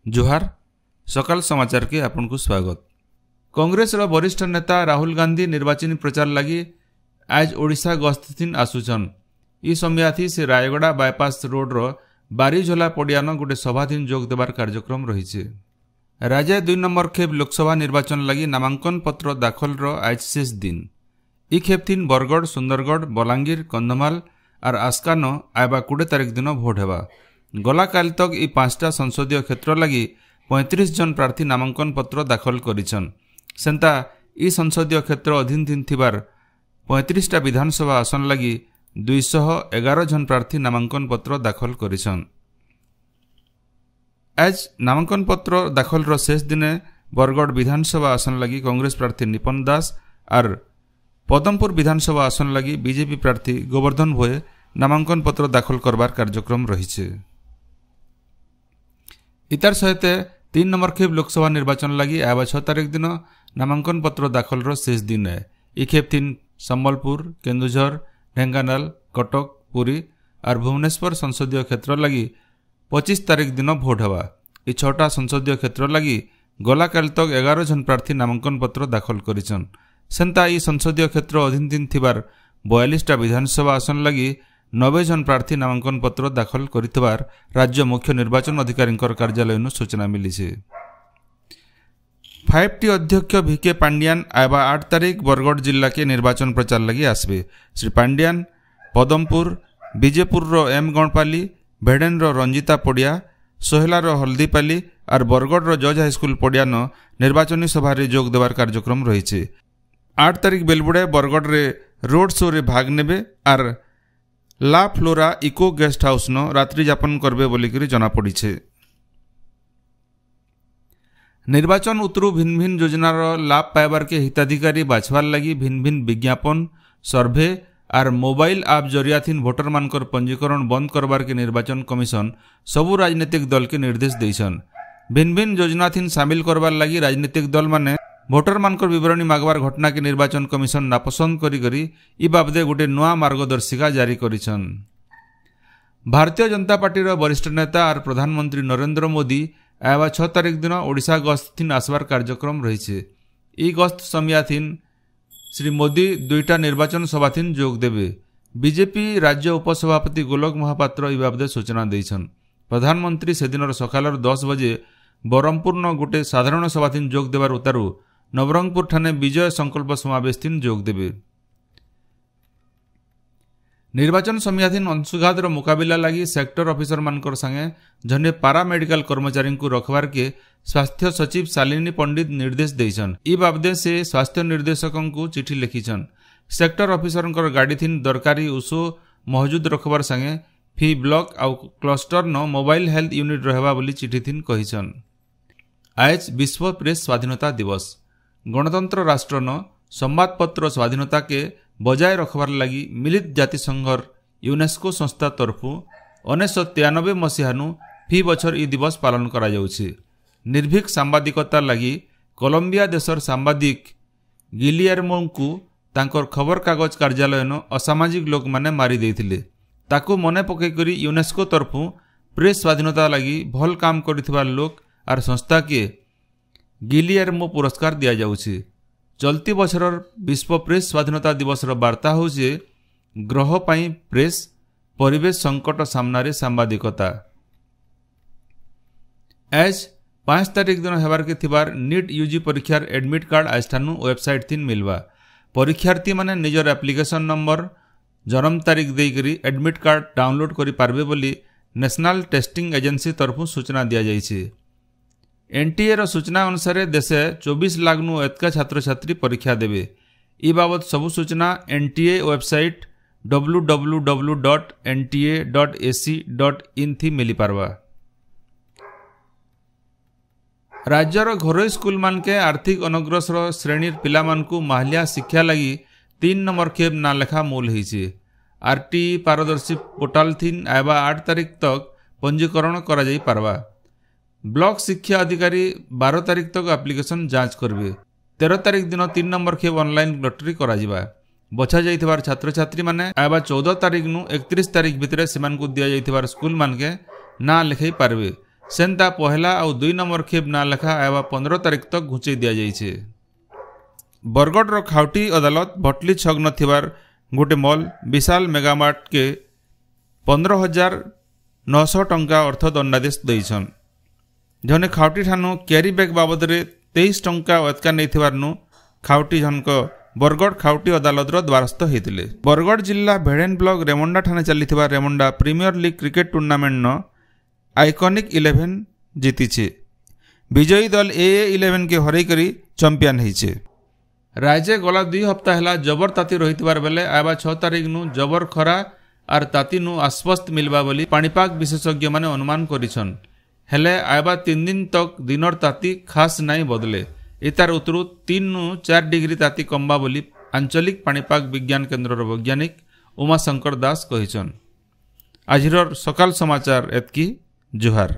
जोहार सकाल समाचार के आपन को स्वागत। कांग्रेस रो वरिष्ठ नेता राहुल गांधी निर्वाचन प्रचार लगी आज ओडिशा गस्थिन आसुचन। ई समयाथी से रायगड़ा बायपास रोड रो बारीझोला पड़ियान गोटे सभाधीन जोग देवार कार्यक्रम रही। राज्य 2 नंबर खेप लोकसभा निर्वाचन लगी नामांकन पत्र दाखल रो आज शेष दिन। ई खेप थीन बरगढ़, सुंदरगढ़, बलांगीर, कंधमाल और आस्कानो आयबा 20 तारीख दिन भोट हेबा। गला काल तक ई 5टा संसदीय क्षेत्र लगी 35 जन प्रार्थी नामांकन पत्र दाखल करिछन। सेंता ई संसदीय क्षेत्र अधीन थीन थिबार 35टा विधानसभा आसन लगी 211 जन प्रार्थी नामांकन पत्र दाखल करिछन। आज नामांकन पत्र दाखल रो शेष दिने बरगढ़ विधानसभा आसन लगी कांग्रेस प्रार्थी निपन दास और पदमपुर विधानसभा आसन लगी बीजेपी प्रार्थी गोवर्धन भोये नामांकन पत्र दाखल करबार कार्यक्रम रही। इतार सहित 3 नंबर खेप लोकसभा निर्वाचन लगी आवा 6 तारीख दिन नामांकन पत्र दाखल रो शेष दिन है। ई खेप 3 संबलपुर, केन्दुझर, ढेंकानाल, कटक, पुरी और भुवनेश्वर संसदीय क्षेत्र लगी 25 तारीख दिन भोट हेबा। ई 6टा संसदीय क्षेत्र लगी गला काल तक 11 जन प्रार्थी नामांकन पत्र दाखल करिछन। सेंता ई संसदीय क्षेत्र अधीन दिन थिबार 42टा विधानसभा आसन लगी 90 जन प्रार्थी नामांकन पत्र दाखल करितबार राज्य मुख्य निर्वाचन अधिकारी कार्यालय सूचना मिली। 5T अध्यक्ष VK पांडियान आयबा 8 तारीख बरगढ़ जिला के निर्वाचन प्रचार लगी आसबे। श्री पांडियान पदमपुर, विजेपुर रो एम गणपाली, भेडेन रो रंजिता पड़िया, सोहेला रो हल्दीपाली और बरगढ़ रो जज हाईस्कूल पड़ियान निर्वाचनी सभा रे जोग देवार कार्यक्रम रही। 8 तारीख बेलबुड़े बरगढ़ रे रोड शो रे भाग नेबे और ला फ्लोरा इको गेस्ट हाउस न रात्रि यापन करबे बोलिकरी जना पड़ीछे। निर्वाचन उतरु भिन्न भिन्न योजनार लाभ पाइबार के हिताधिकारी बाछवार लगी भिन्न भिन्न विज्ञापन, सर्भे और मोबाइल आप जरिया थीन भोटर मानकर पंजीकरण बंद करबार के निर्वाचन कमिशन सबु राजनीतिक दल के निर्देश देइछन। भिन्न भिन्न योजना थीन शामिल करबार लगी राजनीतिक दल माने भोटर मानकर विवरणी मागबार घटना के निर्वाचन कमिशन नापसंद करी ई बाबदे गोटे नुआ मार्गदर्शिका जारी करिछन। भारतीय जनता पार्टी वरिष्ठ नेता और प्रधानमंत्री नरेंद्र मोदी आयबा 6 तारीख दिन ओडिशा गस्थिन आसबार कार्यक्रम रही। ई गस्त समयाथीन श्री मोदी 2टा निर्वाचन सभाथीन जोग देबे। बीजेपी राज्य उपसभापति गोलोक महापात्र ई बाबदे सूचना देइछन। प्रधानमंत्री से दिन सकाल 10 बजे बरमपुर न गोटे साधारण सभाथीन जोग देवार उतारू नवरंगपुर ठाने विजय संकल्प समावेश थीन जोग देबे। निर्वाचन समयाधीन अंशुघात मुकाबिला लगी सेक्टर ऑफिसर मानकर संगे जने पारा मेडिकल कर्मचारी को रखबार के स्वास्थ्य सचिव शालिनी पंडित निर्देश देइछन। ई बाबदे से स्वास्थ्य निर्देशक को चिठी लिखिछन। सेक्टर ऑफिसर गाड़ी थीन दरकारी उषो मौजूद रखबार संगे फी ब्लॉक आउ क्लस्टर न मोबाइल हेल्थ यूनिट रहबा बोली चिठी थीन कहिछन। आज विश्व प्रेस स्वाधीनता दिवस। गणतंत्र राष्ट्र न संवादपत्र स्वाधीनता के बजाय रखबार लगी मिलित जातिसंघर यूनेस्को संस्था तरफु 1993 मसीहानु फी बछर ई दिवस पालन करा जाउछि। निर्भीक सांबादिकता लगी कोलंबिया देशर सांबादिक गिलियर्मो को तांकर खबर कागज कार्यालय न असामाजिक लोक माने मारी देथिले। ताकू मने पकई करी यूनेस्को तरफु प्रेस स्वाधीनता लगी भल काम करिथिबा लोक और संस्था के गिलियर्मो पुरस्कार दिया जाउछि। चलती बछरर विश्व प्रेस स्वाधीनता दिवस वार्ता होउछि ग्रह पाई प्रेस, परिवेश संकट सामना सांबादिकता। आज 5 तारीख दिन हेबार के थिबार नीट यूजी परीक्षार एडमिट कार्ड आजठानु वेबसाइट थीन मिलवा। परीक्षार्थी माने निजर एप्लिकेशन नंबर, जन्म तारीख देकरी एडमिट कार्ड डाउनलोड करि पारबे बोली नेशनल टेस्टिंग एजेंसी तरफु सूचना दिया जाइछि। एनटीए रो सूचना अनुसार देशे 24 लाख नु एतका छात्र छात्री परीक्षा देबे। ई बाबत सबु सूचना एनटीए वेबसाइट www.nta.ac.in थी मिली पारबा। राज्यर घरोई स्कूल मान के आर्थिक अनग्रसर श्रेणी पिला मान को माहलिया शिक्षा लगी 3 नंबर खेप ना लेखा मूल होइछि। आरटी पारदर्शी पोर्टाल थीन आयबा 8 तारीख तक पंजीकरण करा जाई पारबा। ब्लॉक शिक्षा अधिकारी 12 तारीख तक एप्लिकेशन जांच करबे। 13 तारीख दिन 3 नंबर खेप ऑनलाइन लॉटरी करा जिबा। बछा जाइथिबार छात्र छात्री माने आयबा 14 तारीख नु 31 तारीख भितरे सेमान को दिया जाइथिबार स्कूल मान के ना लिखाई पारबे। ସେନ୍ତା ପहला ଆଉ 2 नंबर खेप ना लेखा आवा 15 तारिख तक घुंचई दिया जाइछे। बरगढ़ खाउटी अदालत भटली छक न थिबार गोटे मॉल विशाल मेगामार्ट के 15,900 टंका अर्थ दंडादेश दैछन। जने खाउटी ठानु कैरी बैग बाबद रे 23 टंका अटका नहीं थिबारनु खाउटी जनक बरगढ़ खाउटी अदालत द्वारस्थ होते। बरगढ़ जिला भेड़ेन ब्लॉक रेमुंडा ठाने चली रेमुंडा प्रीमियर लीग क्रिकेट टूर्नामेंट न आइकॉनिक 11 जीतीचे। विजयी दल AA11 के हरई करी चैंपियन होइछे। राज्य गला 2 हफ्ता है जबर ताती रही बेले आवा 6 तारिख नु जबर खरा आर ताती नु आश्वस्त मिलवा बोली पाणीपाग विशेषज्ञ माने अनुमान करिछन। हेले आवा 3 दिन तक दिनर ताती खास नहीं बदले। इतार उतरू 3 नु 4 डिग्री ताती कम्बा बोली आंचलिक पाणीपाग विज्ञान केन्द्र वैज्ञानिक उमाशंकर दास कहिछन। आजिर सकाल समाचार एतकी। जुहार।